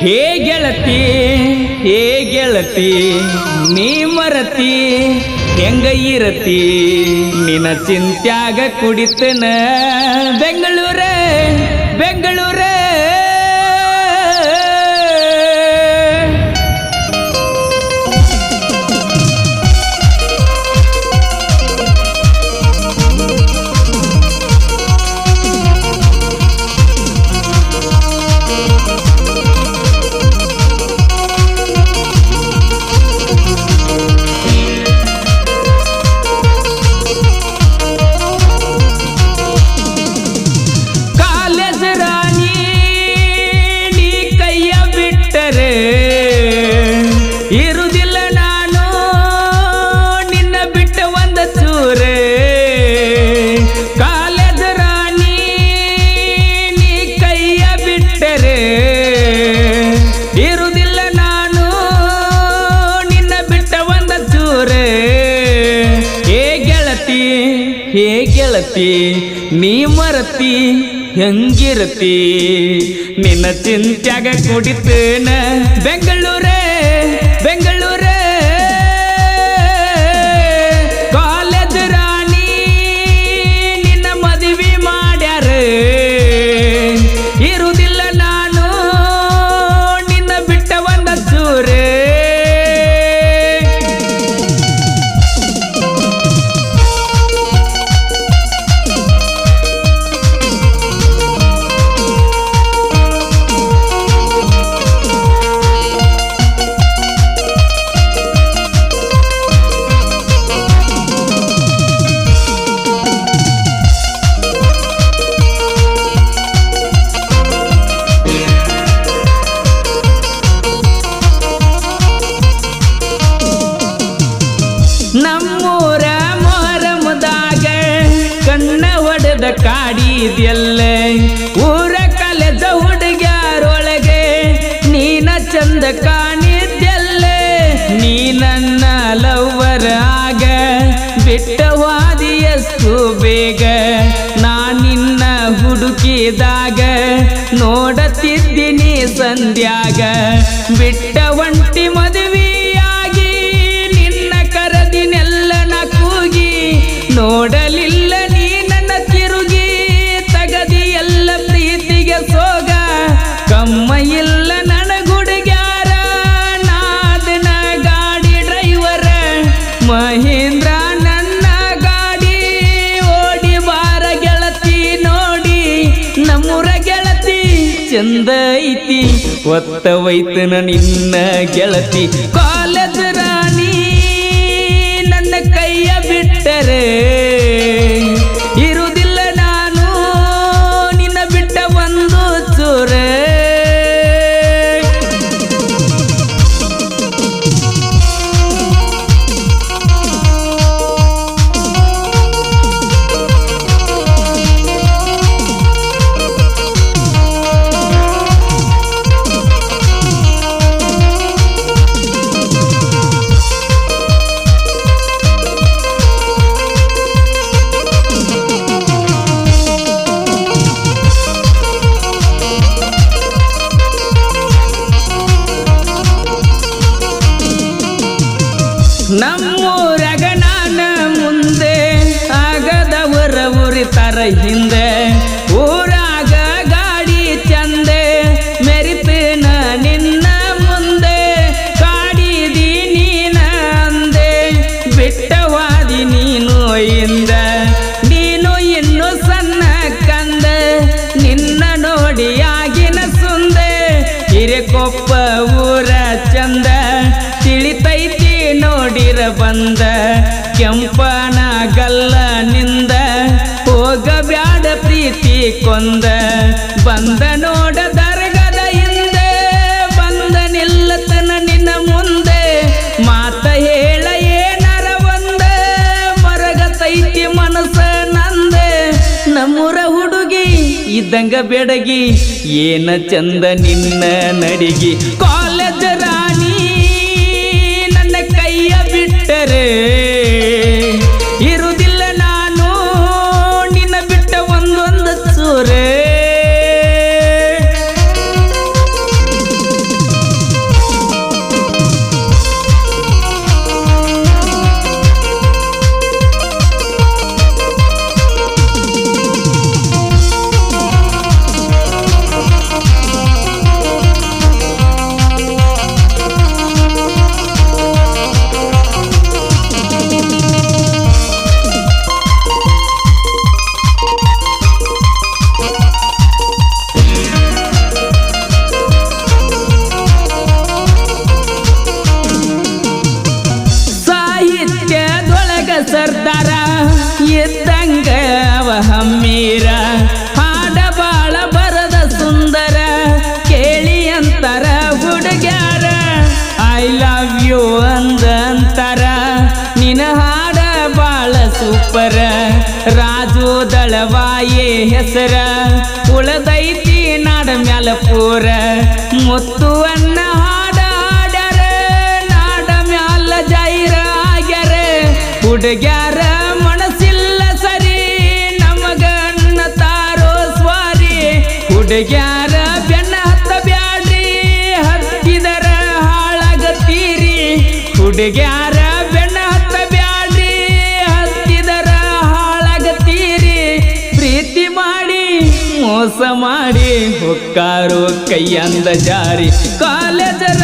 ಹೇ ಗೆಳತಿ ನೀ ಮರತಿ ಹೆಂಗ ಇರತಿ ನಿನ್ನ ಚಿಂತ್ಯಾಗ ಕುಡಿತನ ಬೆಂಗಳೂರ ಇರುವುದಿಲ್ಲ ನಾನು ನಿನ್ನ ಬಿಟ್ಟ ಒಂದ ಚೂರೆ ಕಾಲೇಜ್ ರಾಣಿ ನೀ ಕೈಯ ಬಿಟ್ಟರೆ ಇರುವುದಿಲ್ಲ ನಾನು ನಿನ್ನ ಬಿಟ್ಟ ಒಂದ ಚೂರೆ ಹೇ ಗೆಳತಿ ನೀ ಮರತಿ ಹೆಂಗಿರತಿ ನಿನ್ನ ಚಿಂತ್ಯಾಗ ಕುಡಿತೇನ ಬೆಂಗಳೂರ ಕಾಲೇಜ್ ರಾಣಿ ನಿನ್ನ ಮದುವೆ ಮಾಡ್ಯಾರ ಇರುವುದಿಲ್ಲ ನಾನು ನಿನ್ನ ಬಿಟ್ಟ ಒಂದ ಚೂರೆ ನಮ್ಮೂರ ಮೊಹರಮದಾಗ ಕಣ್ಣ ಹೊಡೆದ ಕಾಡಿದ್ಯಲ್ಲ ಊರ ಕಾಲೇಜ ಹುಡುಗ್ಯಾರೊಳಗೆ ನೀನ ಚಂದ ಕಾಣಿದ್ಯಲ್ಲ ನೀ ನನ್ನ ಲವ್ವರ ಆಗ ಬಿಟ್ಟವಾದಿ ಎಷ್ಟು ಬೇಗ ನಾನಿನ್ನ ಹುಡುಕಿದಾಗ ನೋಡತಿದ್ದೀನಿ ಸಂಧ್ಯಾಗ ಬಿಟ್ಟ ಒಂಟಿ ಮದುವೆಯಾಗಿ ನೋಡಲಿಲ್ಲ ನೀ ನನ್ನ ತಿರುಗಿ ತಗದಿ ಎಲ್ಲ ಪ್ರೀತಿಗೆ ಸೋಗ ಕಮ್ಮ ಇಲ್ಲ ನನಗುಡುಗ್ಯಾರ ನಾದನ ಗಾಡಿ ಡ್ರೈವರ ಮಹೇಂದ್ರ ನನ್ನ ಗಾಡಿ ಓಡಿ ಬಾರ ಗೆಳತಿ ನೋಡಿ ನಮ್ಮೂರ ಗೆಳತಿ ಚಂದ ಐತಿ ಒತ್ತವೈತನ ನಿನ್ನ ಗೆಳತಿ ಕಾಲೇಜ್ ರಾಣಿ ನನ್ನ ಕೈಯ ಬಿಟ್ಟರೆ ಇರುವುದಿಲ್ಲ ನಾನು ನಿನ್ನ ಬಿಟ್ಟ ಒಂದು ಚೂರೆ ನಮ್ಮೂರಗ ನಾನ ಮುಂದೆ ಆಗದವರ ಉರಿತರ ಹಿಂದೆ ಊರಾಗ ಗಾಡಿ ಚಂದೆ ಮೆರಿತೇನ ನಿನ್ನ ಮುಂದೆ ಕಾಡಿದಿ ನೀನ ಅಂದೆ ಬಿಟ್ಟವಾದಿ ನೀನು ಇಂದ ನೀನು ಇನ್ನು ಸಣ್ಣ ಕಂದ ನಿನ್ನ ನೋಡಿ ಆಗಿನ ಸುಂದೆ ಹಿರೇಕೊಪ್ಪ ಊರ ಚಂದ ತಿಳಿತೈತಿ ನೋಡಿರ ಬಂದ ಕೆಂಪನ ಗಲ್ಲ ನಿಂದ ಹೋಗಬ್ಯಾಡ ಪ್ರೀತಿ ಕೊಂದ ಬಂದ ನೋಡ ದರ್ಗದ ಹಿಂದೆ ಬಂದ ನಿಲ್ಲತನ ನಿನ್ನ ಮುಂದೆ ಮಾತ ಹೇಳ ಏನಾರ ಒಂದ ಮರಗತೈತಿ ಮನಸ್ಸ ನಂದೆ ನಮ್ಮೂರ ಹುಡುಗಿ ಇದ್ದಂಗ ಬೆಡಗಿ ಏನ ಚಂದ ನಿನ್ನ ನಡಿಗಿ ಕಾಲೇಜ್ ರಾಣಿ ನನ್ನ ಕೈಯ ಬಿಟ್ಟರೆ ಇರುವುದಿಲ್ಲ ನಾನು ನಿನ್ನ ಬಿಟ್ಟ ಒಂದೊಂದು ಚೂರೆ ಹೆಸರ ಉಳದೈತಿ ನಾಡ ಮ್ಯಾಲ ಪೂರ ಮುತ್ತುವನ್ನ ಹಾಡಾಡ್ಯಾರ ನಾಡ ಮ್ಯಾಲ ಜಾಯಿರ ಆಗ್ಯಾರ ಹುಡುಗ್ಯಾರ ಮನಸ್ಸಿಲ್ಲ ಸರಿ ನಮಗನ್ನ ತಾರೋ ಸ್ವಾರಿ ಹುಡುಗ್ಯಾರ ಬೆನ್ನ ಹತ್ತ ಬ್ಯಾಡ್ರಿ ಹತ್ತಿದರ ಹಾಳಾಗತ್ತೀರಿ ಹುಡುಗ್ಯಾರ ಬೆನ್ನ ಹತ್ತ ಬ್ಯಾಡ್ರಿ ಹತ್ತಿದರ ಹಾಳಾಗತ್ತೀರಿ ಪ್ರೀತಿ ಮಾಡಿ ಮೋಸ ಮಾಡಿ ಹೊಕ್ಕಾರೋ ಕೈಯಂದ ಜಾರಿ ಕಾಲೇಜರ